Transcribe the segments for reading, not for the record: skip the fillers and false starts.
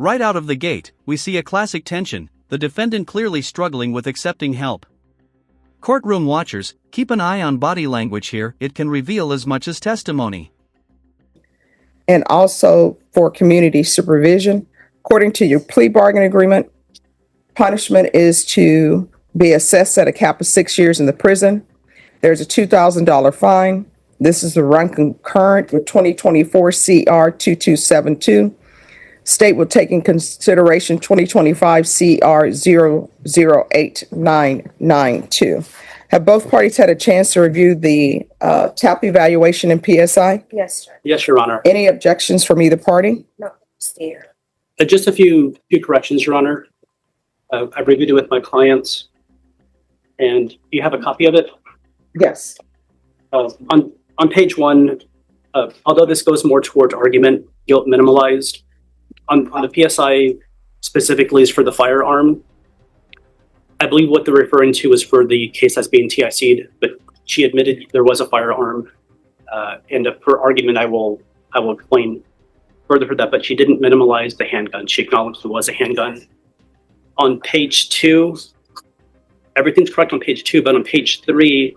Right out of the gate, we see a classic tension, the defendant clearly struggling with accepting help. Courtroom watchers, keep an eye on body language here, it can reveal as much as testimony. And also for community supervision, according to your plea bargain agreement, punishment is to be assessed at a cap of 6 years in the prison. There's a $2,000 fine. This is the run concurrent with 2024 CR 2272. State will take in consideration 2025 CR 008992. Have both parties had a chance to review the TAP evaluation and PSI? Yes, sir. Yes, Your Honor. Any objections from either party? No, stay here. Just a few corrections, Your Honor. I've reviewed it with my clients, and you have a copy of it. Yes. On page 1, although this goes more towards argument, guilt minimalized, on the PSI specifically is for the firearm. I believe what they're referring to is for the case that's being TIC'd, but she admitted there was a firearm, and for argument, I will explain further for that, but she didn't minimalize the handgun. She acknowledged there was a handgun. On page 2, everything's correct on page 2, but on page 3,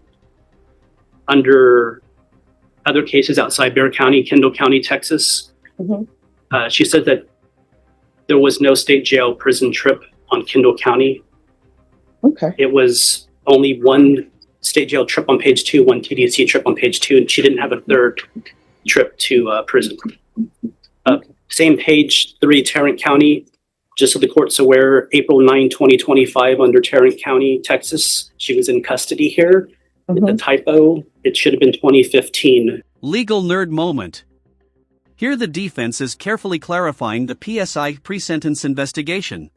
under other cases outside Bexar County, Kendall County, Texas, she said that there was no state jail prison trip on Kendall County. Okay. It was only one state jail trip on page 2, one TDC trip on page 2, and she didn't have a third trip to prison. Same page 3, Tarrant County, just so the court's aware, April 9, 2025, under Tarrant County, Texas. She was in custody here. The typo, it should have been 2015. Legal nerd moment. Here the defense is carefully clarifying the PSI pre-sentence investigation.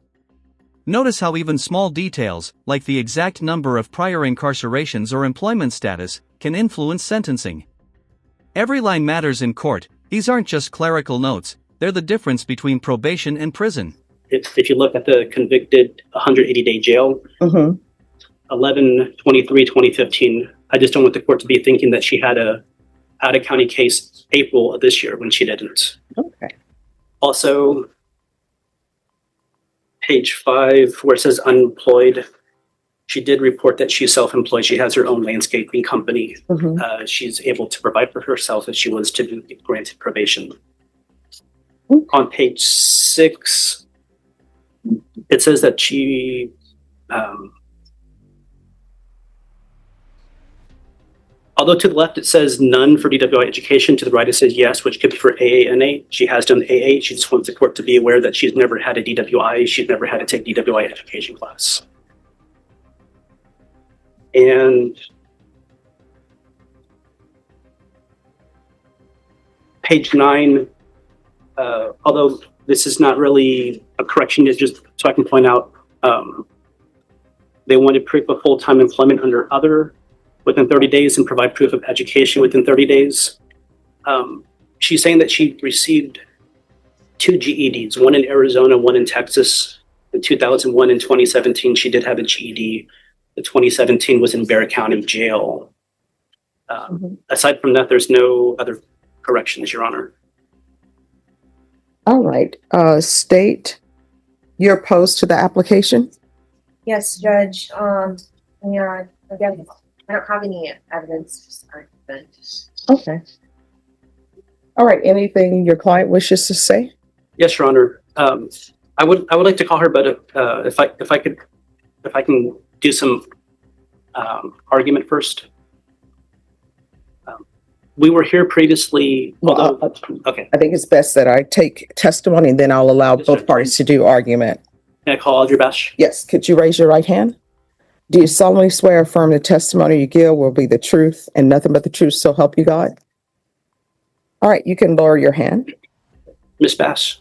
Notice how even small details, like the exact number of prior incarcerations or employment status, can influence sentencing. Every line matters in court. These aren't just clerical notes, they're the difference between probation and prison. If you look at the convicted 180-day jail, 11/23/2015, I just don't want the court to be thinking that she had a out-of-county case April of this year when she didn't. Okay. Also, page 5, where it says unemployed, she did report that she's self-employed. She has her own landscaping company. She's able to provide for herself if she was to be granted probation. On page 6, it says that she although to the left it says none for DWI education, to the right it says yes, which could be for AANA. She has done AA. She just wants the court to be aware that she's never had a DWI. She's never had to take DWI education class. And page 9, although this is not really a correction, it's just so I can point out, they wanted proof of full-time employment under other within 30 days and provide proof of education within 30 days. She's saying that she received 2 GEDs, one in Arizona, one in Texas. In 2001 and 2017, she did have a GED. The 2017 was in Bexar County Jail. Aside from that, there's no other corrections, Your Honor. All right. State, you're opposed to the application? Yes, Judge. Yeah, again, I don't have any evidence. Just argument. Okay. All right. Anything your client wishes to say? Yes, Your Honor. I would like to call her, but if I can do some argument first. We were here previously. Okay. I think it's best that I take testimony and then I'll allow both parties to do argument. Can I call Audrey Bash? Yes. Could you raise your right hand? Do you solemnly swear or affirm the testimony you give will be the truth and nothing but the truth, so help you God? All right. You can lower your hand. Ms. Bash,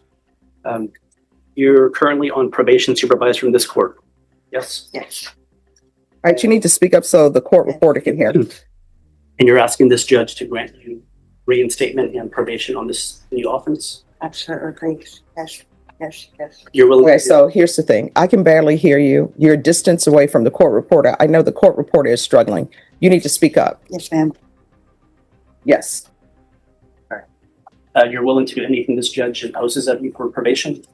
you're currently on probation supervised from this court. Yes? Yes. All right. You need to speak up so the court reporter can hear. And you're asking this judge to grant you reinstatement and probation on this new offense? Absolutely. Yes. Yes. Yes. You're willing Okay, to so here's the thing. I can barely hear you. You're a distance away from the court reporter. I know the court reporter is struggling. You need to speak up. Yes, ma'am. Yes. you're willing to do anything this judge imposes of you for probation?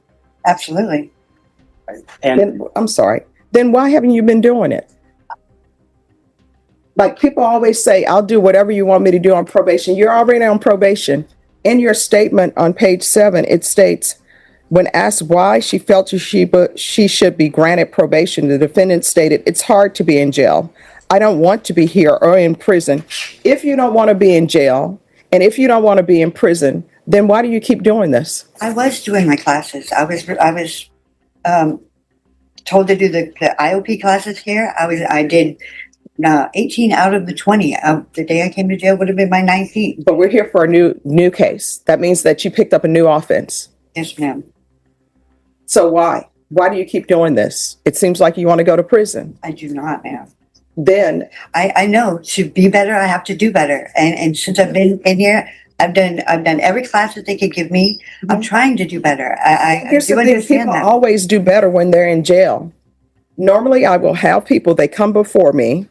Absolutely. And Then, I'm sorry. Then why haven't you been doing it? Like people always say, I'll do whatever you want me to do on probation. You're already on probation. In your statement on page 7, it states, when asked why she felt she should be granted probation, the defendant stated, it's hard to be in jail. I don't want to be here or in prison. If you don't want to be in jail and if you don't want to be in prison, then why do you keep doing this? I was doing my classes. I was told to do the IOP classes here. I did 18 out of the 20. The day I came to jail would have been my 19th. But we're here for a new case. That means that you picked up a new offense. Yes, ma'am. So why? Why do you keep doing this? It seems like you want to go to prison. I do not, ma'am. Then I know to be better, I have to do better. And since I've been in here, I've done every class that they could give me. I'm trying to do better. I here's do the thing, understand people that. always do better when they're in jail. Normally, I will have people, they come before me,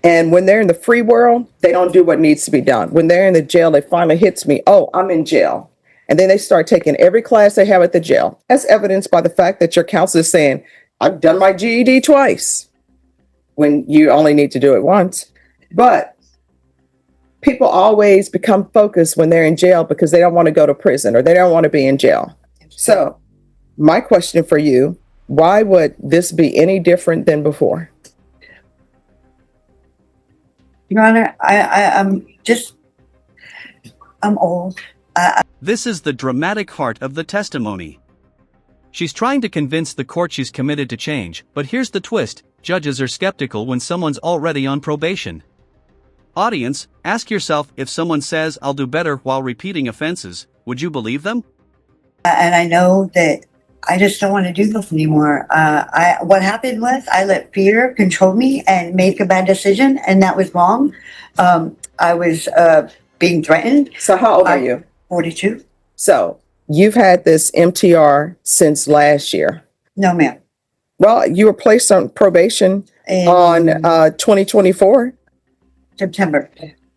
and when they're in the free world, they don't do what needs to be done. When they're in the jail, it finally hits me, oh, I'm in jail. And then they start taking every class they have at the jail, as evidenced by the fact that your counselor is saying, I've done my GED twice, when you only need to do it once. But people always become focused when they're in jail because they don't want to go to prison or they don't want to be in jail. So my question for you, why would this be any different than before? Your Honor, I'm old. This is the dramatic heart of the testimony. She's trying to convince the court she's committed to change, but here's the twist: judges are skeptical when someone's already on probation. Audience, ask yourself, if someone says, I'll do better while repeating offenses, would you believe them? And I know that I just don't want to do this anymore. What happened was I let fear control me and make a bad decision, and that was wrong. I was being threatened. So how old are you? 42. So you've had this MTR since last year. No, ma'am. Well, you were placed on probation In on 2024. September.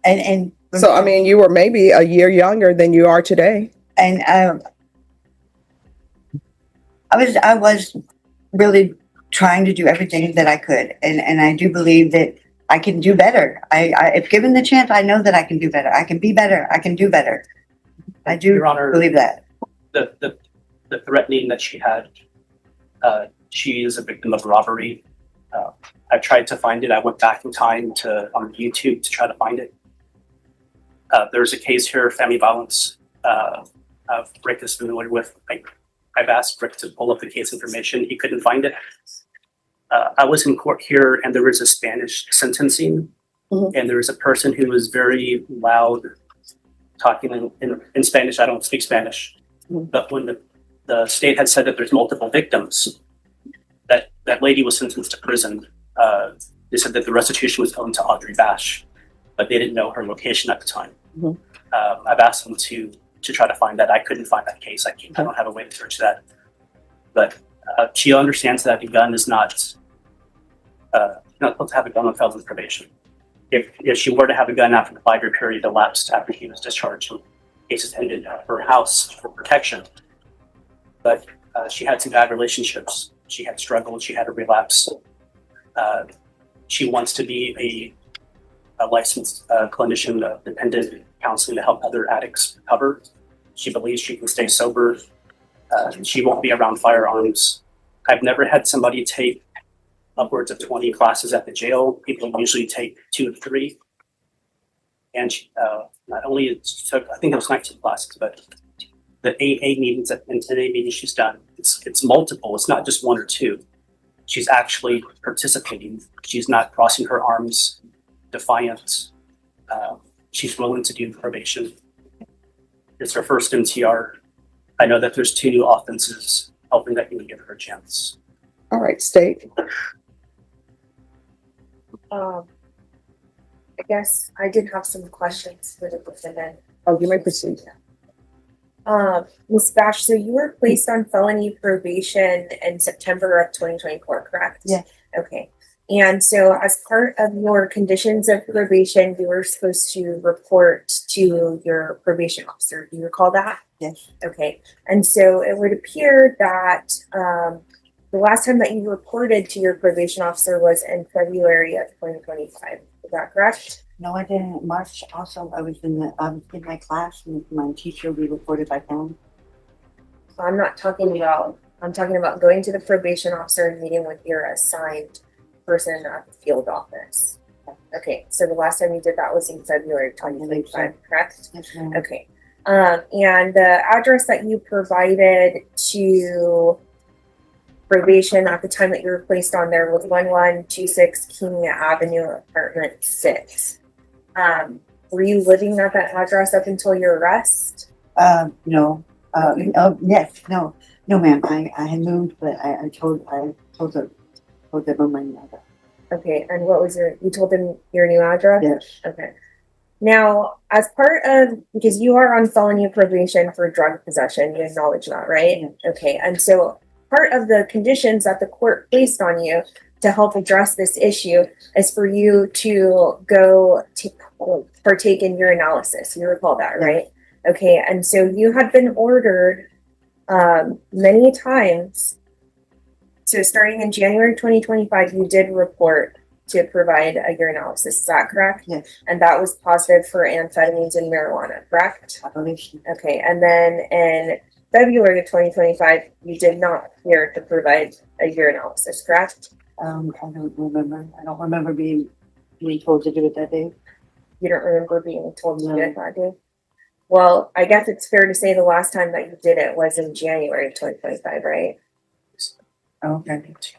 And So, I mean, you were maybe a year younger than you are today. and I was really trying to do everything that I could, and I do believe that I can do better. I if given the chance, I know that I can do better. I can be better. I can do better. I do Your Honor, believe that. the threatening that she had, she is a victim of robbery. I tried to find it. I went back in time on YouTube to try to find it. There's a case here, family violence. Rick is familiar with. I've asked Rick to pull up the case information. He couldn't find it. I was in court here, and there was a Spanish sentencing, and there was a person who was very loud, talking in Spanish. I don't speak Spanish, but when the state had said that there's multiple victims, that lady was sentenced to prison. They said that the restitution was owed to Audrey Bash, but they didn't know her location at the time. I've asked them to try to find that. I couldn't find that case. I don't have a way to search that. But she understands that a gun is not supposed to have a gun on felon's probation. If she were to have a gun after the 5-year period elapsed after she was discharged, cases ended her house for protection. But she had some bad relationships. She had struggled. She had a relapse. She wants to be a licensed clinician of dependent counseling to help other addicts recover. She believes she can stay sober. She won't be around firearms. I've never had somebody take upwards of 20 classes at the jail. People usually take 2 to 3. And she, not only took, I think it was 19 classes, but the AA meetings and NA meetings she's done, it's multiple. It's not just 1 or 2. She's actually participating. She's not crossing her arms, defiant. She's willing to do probation. It's her first MTR. I know that there's 2 new offenses, hoping that you would give her a chance. All right, State. I guess I did have some questions for the defendant. Oh, you may proceed. Ms. Bash, so you were placed on felony probation in September of 2024, correct? Yeah. Okay. And so as part of your conditions of probation, you were supposed to report to your probation officer. Do you recall that? Yes. Okay, and so it would appear that the last time that you reported to your probation officer was in February of 2025. Is that correct? No, I didn't. March also, I was in my class and my teacher, we reported by phone. So I'm talking about going to the probation officer and meeting with your assigned person at the field office. Okay, so the last time you did that was in February 2025, correct? Yes, ma'am. Okay. And the address that you provided to probation at the time that you were placed on there was 1126 Kenya Avenue, apartment 6. Were you living at that address up until your arrest? No. Yes, no, ma'am. I had moved, but I told them my address. Okay, and you told them your new address? Yes. Okay. Now, as part of, because you are on felony probation for drug possession, you acknowledge that, right? Yes. Okay, and so part of the conditions that the court placed on you to help address this issue is for you to go to partake in urinalysis. You recall that, right? Yes. Okay, and so you had been ordered many times. So starting in January 2025, you did report to provide a urinalysis. Is that correct? Yes. And that was positive for amphetamines and marijuana, correct? I believe so. Okay, and then in February of 2025, you did not appear to provide a urinalysis, correct? I don't remember. I don't remember being told to do it that day. You don't remember being told to do it that day? Well, I guess it's fair to say the last time that you did it was in January of 2025, right? Okay.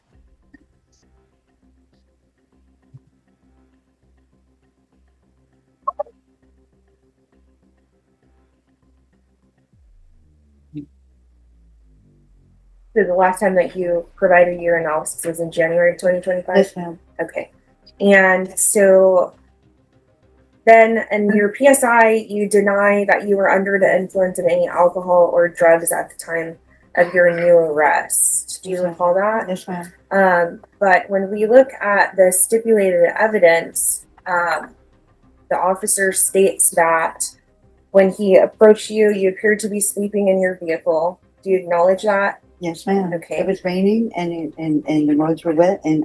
So the last time that you provided urinalysis was in January of 2025? Yes, ma'am. Okay. And so then in your PSI, you deny that you were under the influence of any alcohol or drugs at the time of your new arrest. Do you recall that? Yes, ma'am. But when we look at the stipulated evidence, the officer states that when he approached you, you appeared to be sleeping in your vehicle. Do you acknowledge that? Yes, ma'am. Okay. It was raining and the roads were wet and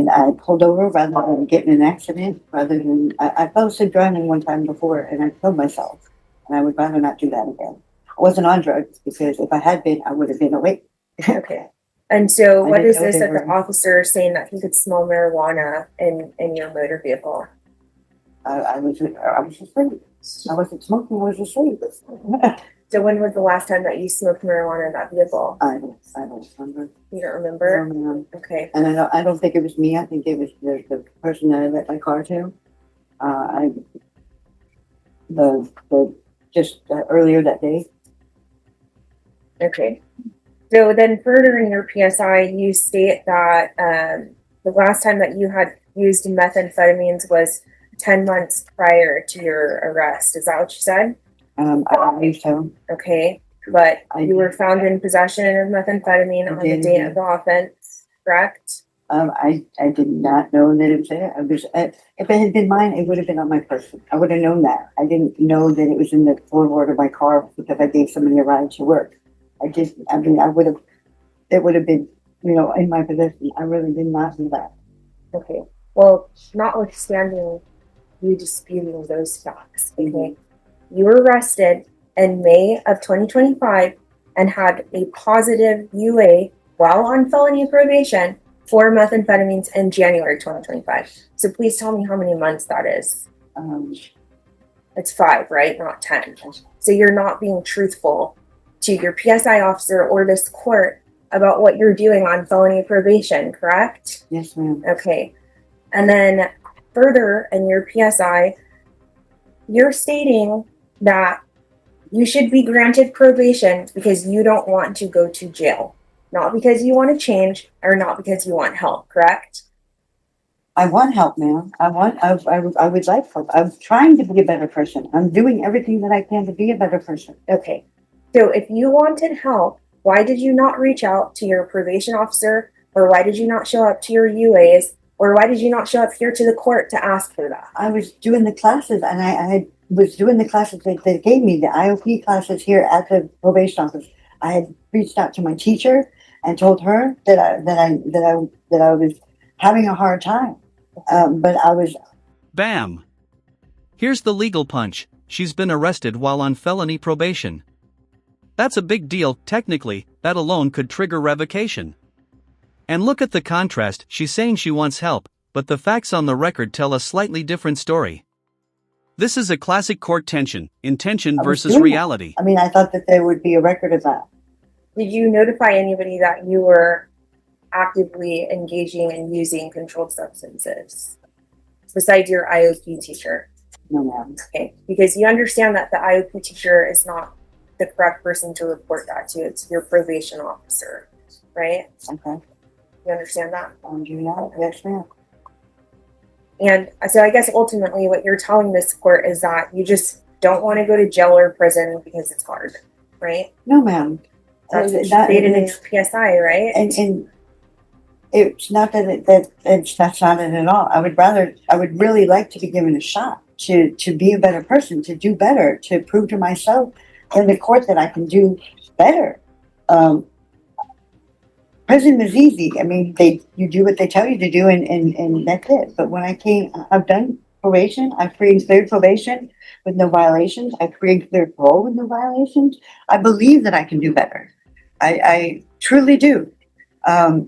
I pulled over rather than getting in an accident. I fell asleep driving one time before and I killed myself. And I would rather not do that again. I wasn't on drugs because if I had been, I would have been awake. Okay. And so what is this that the were- officer is saying that he could smell marijuana in your motor vehicle? I was asleep. I wasn't smoking. I was asleep. So when was the last time that you smoked marijuana in that vehicle? I don't remember. You don't remember? No. Okay. And I don't think it was me. I think it was the person that I let my car to. Earlier that day. Okay. So then further in your PSI, you state that the last time that you had used methamphetamines was 10 months prior to your arrest. Is that what you said? I believe so. Okay. But I you were did. found in possession of methamphetamine I on the did, date yeah. of the offense, correct? I did not know that it was there. If it had been mine, it would have been on my person. I would have known that. I didn't know that it was in the floorboard of my car because I gave somebody a ride to work. It would have been, in my possession. I really did not do that. Okay. Well, notwithstanding you disputing those facts, okay, you were arrested in May of 2025 and had a positive UA while on felony probation for methamphetamines in January 2025. So please tell me how many months that is. It's 5, right? Not 10. So you're not being truthful to your PSI officer or this court about what you're doing on felony probation, correct? Yes, ma'am. Okay. And then further in your PSI, you're stating that you should be granted probation because you don't want to go to jail, not because you want to change or not because you want help, correct? I want help, ma'am. I would like help. I'm trying to be a better person. I'm doing everything that I can to be a better person. Okay. So if you wanted help, why did you not reach out to your probation officer, or why did you not show up to your UAs, or why did you not show up here to the court to ask for that? I was doing the classes and I was doing the classes that they gave me, the IOP classes here at the probation office, I had reached out to my teacher and told her that I was having a hard time. But I was. Bam! Here's the legal punch. She's been arrested while on felony probation. That's a big deal. Technically, that alone could trigger revocation. And look at the contrast. She's saying she wants help, but the facts on the record tell a slightly different story. This is a classic court tension, intention versus reality. I mean, I thought that there would be a record of that. Did you notify anybody that you were actively engaging in using controlled substances besides your IOP teacher? No, ma'am. Okay, because you understand that the IOP teacher is not the correct person to report that to. It's your probation officer, right? Okay. You understand that? Do not? Yes, ma'am. And so I guess ultimately what you're telling this court is that you just don't want to go to jail or prison because it's hard, right? No, ma'am. That's what you stated in your PSI, right? And it's not that that's not it at all. I would really like to be given a shot to be a better person, to do better, to prove to myself in the court that I can do better. Prison is easy. I mean, you do what they tell you to do, and that's it. But when I've done probation. I've free and cleared probation with no violations. I've free and cleared parole with no violations. I believe that I can do better. I truly do. I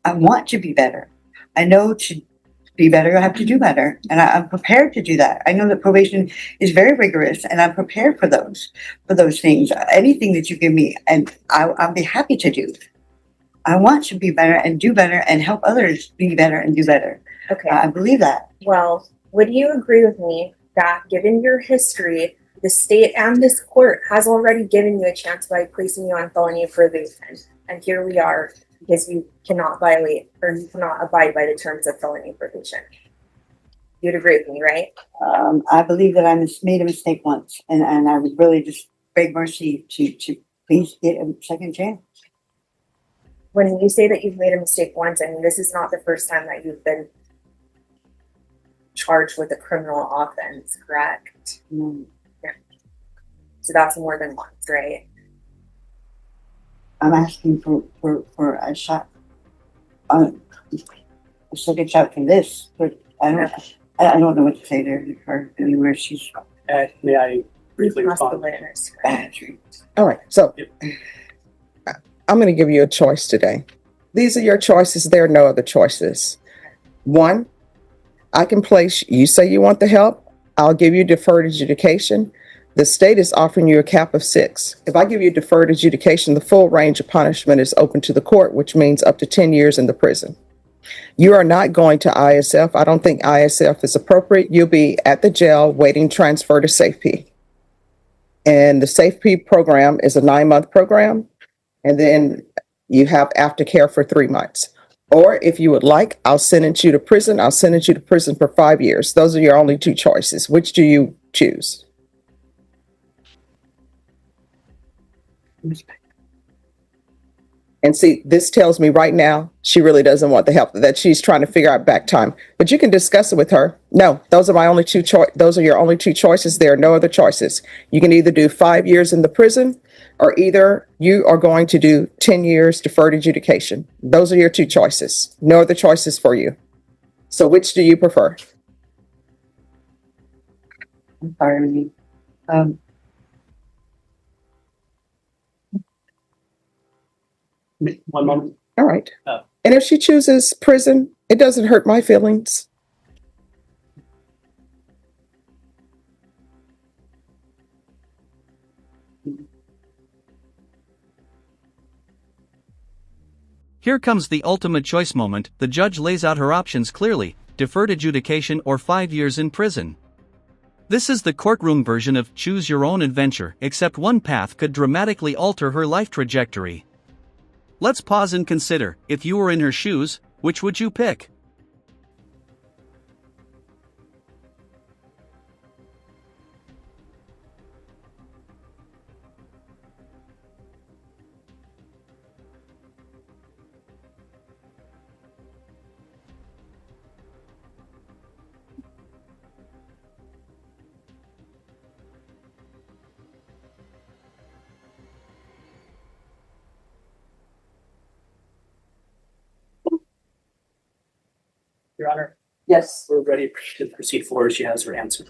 want to be better. I know to be better, I have to do better. And I'm prepared to do that. I know that probation is very rigorous, and I'm prepared for those things. Anything that you give me, and I'll be happy to do. I want to be better and do better and help others be better and do better. Okay. I believe that. Well, would you agree with me that given your history, the state and this court has already given you a chance by placing you on felony probation? And here we are, because you cannot violate or you cannot abide by the terms of felony probation. You'd agree with me, right? I believe that I made a mistake once, and I would really just beg mercy to please get a second chance. When you say that you've made a mistake once, I mean, this is not the first time that you've been charged with a criminal offense, correct? Mm. Yeah. So that's more than once, right? I'm asking for a shot, a second shot for this, but I don't know what to say to her anywhere. She's May I briefly respond? bad. All right, so I'm going to give you a choice today. These are your choices. There are no other choices. One, I can place, you say you want the help, I'll give you deferred adjudication. The state is offering you a cap of 6. If I give you deferred adjudication, the full range of punishment is open to the court, which means up to 10 years in the prison. You are not going to ISF. I don't think ISF is appropriate. You'll be at the jail waiting transfer to SafeP. And the SafeP program is a 9-month program. And then you have aftercare for 3 months. Or if you would like, I'll sentence you to prison. I'll sentence you to prison for 5 years. Those are your only 2 choices. Which do you choose? And see, this tells me right now, she really doesn't want the help, that she's trying to figure out back time. But you can discuss it with her. No, those are my only 2 those are your only 2 choices. There are no other choices. You can either do 5 years in the prison, or either you are going to do 10 years deferred adjudication. Those are your 2 choices. No other choices for you. So which do you prefer? I'm sorry. 1 moment. All right. And if she chooses prison, it doesn't hurt my feelings. Here comes the ultimate choice moment. The judge lays out her options clearly: deferred adjudication or 5 years in prison. This is the courtroom version of choose your own adventure, except one path could dramatically alter her life trajectory. Let's pause and consider, if you were in her shoes, which would you pick? Your Honor, Yes. we're ready to proceed forward. She has her answer.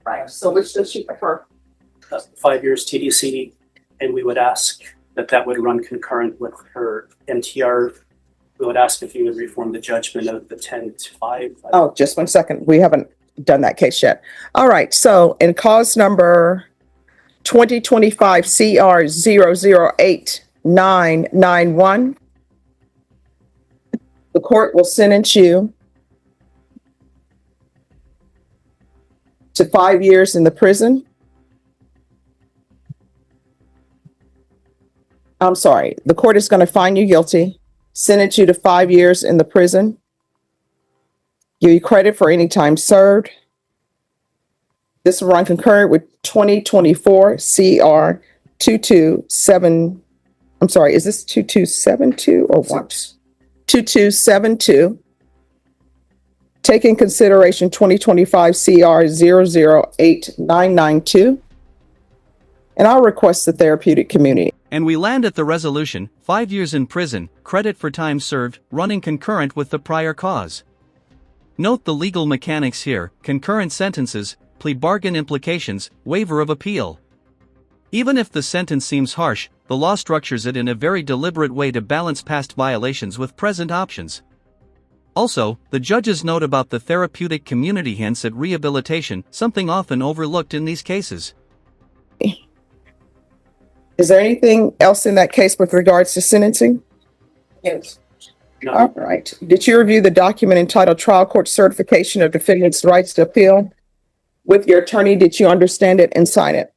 Right. So which does she prefer? 5 years TDC, and we would ask that that would run concurrent with her MTR. We would ask if you would reform the judgment of the 10 to 5. Oh, just 1 second. We haven't done that case yet. All right. So in cause number 2025 CR 008991, the court will sentence you to 5 years in the prison. I'm sorry. The court is going to find you guilty, sentence you to 5 years in the prison, give you credit for any time served. This will run concurrent with 2024 CR 227. I'm sorry, is this 2272 or what? 2272. Take in consideration 2025 CR 008992. And I'll request the therapeutic community. And we land at the resolution, 5 years in prison, credit for time served, running concurrent with the prior cause. Note the legal mechanics here: concurrent sentences, plea bargain implications, waiver of appeal. Even if the sentence seems harsh, the law structures it in a very deliberate way to balance past violations with present options. Also, the judge's note about the therapeutic community hints at rehabilitation, something often overlooked in these cases. Is there anything else in that case with regards to sentencing? Yes. No. All right. Did you review the document entitled Trial Court Certification of Defendant's Rights to Appeal? With your attorney, did you understand it and sign it?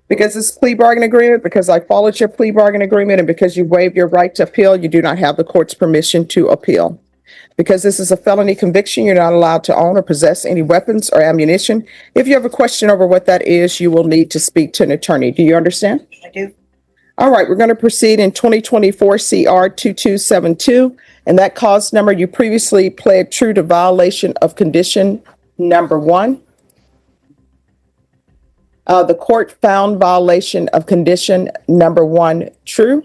Because it's plea bargain agreement, because I followed your plea bargain agreement, and because you waived your right to appeal, you do not have the court's permission to appeal. Because this is a felony conviction, you're not allowed to own or possess any weapons or ammunition. If you have a question over what that is, you will need to speak to an attorney. Do you understand? I do. All right, we're going to proceed in 2024 CR 2272, and that cause number, you previously pled true to violation of condition number 1. The court found violation of condition number 1 true.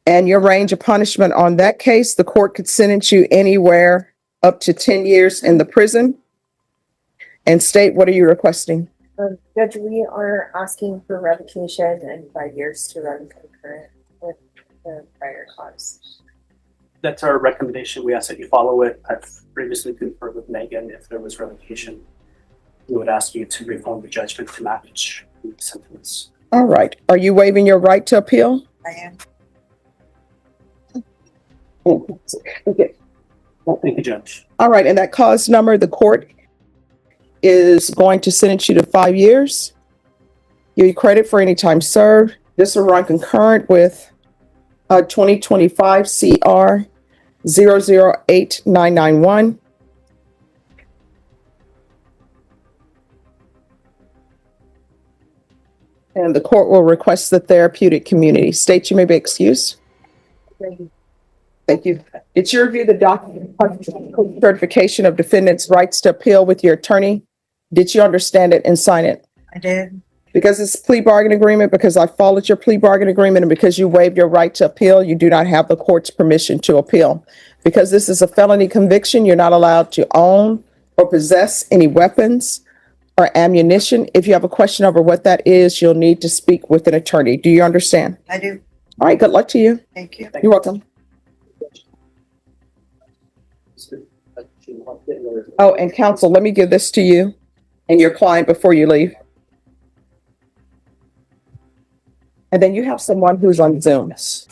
And your range of punishment on that case, the court could sentence you anywhere up to 10 years in the prison. And state, what are you requesting? Judge, we are asking for revocation and 5 years to run concurrent with the prior cause. That's our recommendation. We ask that you follow it. I've previously conferred with Megan. If there was revocation, we would ask you to reform the judgment to match the sentence. All right. Are you waiving your right to appeal? I am. Okay. Thank you, Judge. All right. And that cause number, the court is going to sentence you to 5 years. Give you credit for any time served. This will run concurrent with 2025 CR 008991. And the court will request the therapeutic community. State, you may be excused. Thank you. Did you review the document certification of defendant's rights to appeal with your attorney? Did you understand it and sign it? I did. Because it's a plea bargain agreement, because I followed your plea bargain agreement, and because you waived your right to appeal, you do not have the court's permission to appeal. Because this is a felony conviction, you're not allowed to own or possess any weapons or ammunition. If you have a question over what that is, you'll need to speak with an attorney. Do you understand? I do. All right, good luck to you. Thank you. You're welcome. Oh, and counsel, let me give this to you and your client before you leave. And then you have someone who's on Zoom. Yes.